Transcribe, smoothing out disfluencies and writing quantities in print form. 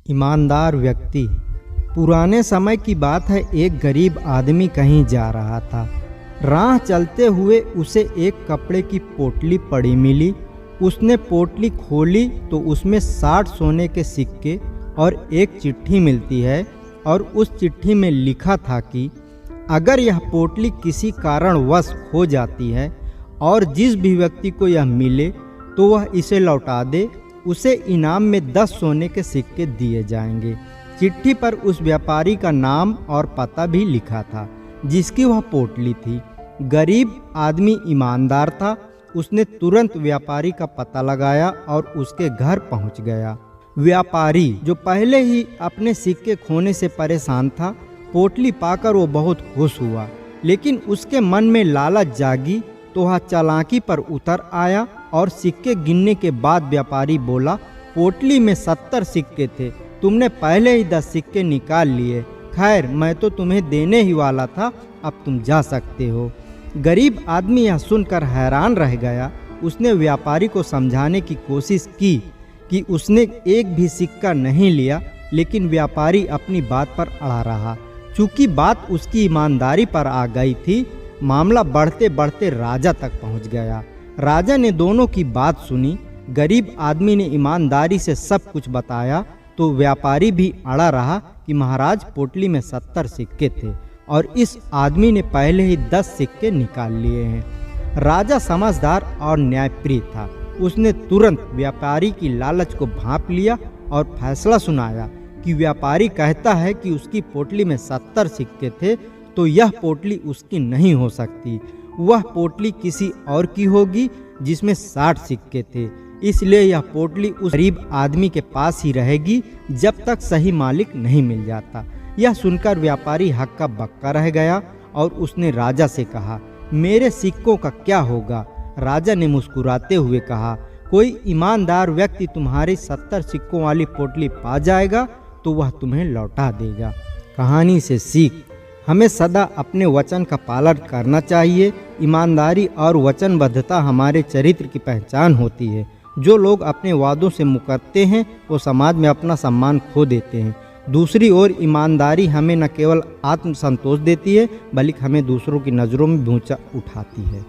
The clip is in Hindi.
ईमानदार व्यक्ति। पुराने समय की बात है, एक गरीब आदमी कहीं जा रहा था। राह चलते हुए उसे एक कपड़े की पोटली पड़ी मिली। उसने पोटली खोली तो उसमें 60 सोने के सिक्के और एक चिट्ठी मिलती है और उस चिट्ठी में लिखा था कि अगर यह पोटली किसी कारणवश खो जाती है और जिस भी व्यक्ति को यह मिले तो वह इसे लौटा दे, उसे इनाम में 10 सोने के सिक्के दिए जाएंगे। चिट्ठी पर उस व्यापारी का नाम और पता भी लिखा था जिसकी वह पोटली थी। गरीब आदमी ईमानदार था। उसने तुरंत व्यापारी का पता लगाया और उसके घर पहुंच गया। व्यापारी, जो पहले ही अपने सिक्के खोने से परेशान था, पोटली पाकर वो बहुत खुश हुआ, लेकिन उसके मन में लालच जागी तो वह चालाकी पर उतर आया और सिक्के गिनने के बाद व्यापारी बोला, पोटली में 70 सिक्के थे, तुमने पहले ही 10 सिक्के निकाल लिए। खैर, मैं तो तुम्हें देने ही वाला था, अब तुम जा सकते हो। गरीब आदमी यह सुनकर हैरान रह गया। उसने व्यापारी को समझाने की कोशिश की कि उसने एक भी सिक्का नहीं लिया, लेकिन व्यापारी अपनी बात पर अड़ा रहा। चूंकि बात उसकी ईमानदारी पर आ गई थी, मामला बढ़ते बढ़ते राजा तक पहुंच गया। राजा ने दोनों की बात सुनी। गरीब आदमी ने ईमानदारी से सब कुछ बताया तो व्यापारी भी अड़ा रहा कि महाराज, पोटली में 70 सिक्के थे और इस आदमी ने पहले ही 10 सिक्के निकाल लिए हैं। राजा समझदार और न्यायप्रिय था। उसने तुरंत व्यापारी की लालच को भांप लिया और फैसला सुनाया कि व्यापारी कहता है कि उसकी पोटली में 70 सिक्के थे, तो यह पोटली उसकी नहीं हो सकती। वह पोटली किसी और की होगी जिसमें 60 सिक्के थे। इसलिए यह पोटली उस गरीब आदमी के पास ही रहेगी जब तक सही मालिक नहीं मिल जाता। यह सुनकर व्यापारी हक्का बक्का रह गया और उसने राजा से कहा, मेरे सिक्कों का क्या होगा? राजा ने मुस्कुराते हुए कहा, कोई ईमानदार व्यक्ति तुम्हारी 70 सिक्कों वाली पोटली पा जाएगा तो वह तुम्हें लौटा देगा। कहानी से सीख, हमें सदा अपने वचन का पालन करना चाहिए। ईमानदारी और वचनबद्धता हमारे चरित्र की पहचान होती है। जो लोग अपने वादों से मुकरते हैं वो समाज में अपना सम्मान खो देते हैं। दूसरी ओर ईमानदारी हमें न केवल आत्मसंतोष देती है, बल्कि हमें दूसरों की नज़रों में भी ऊंचा उठाती है।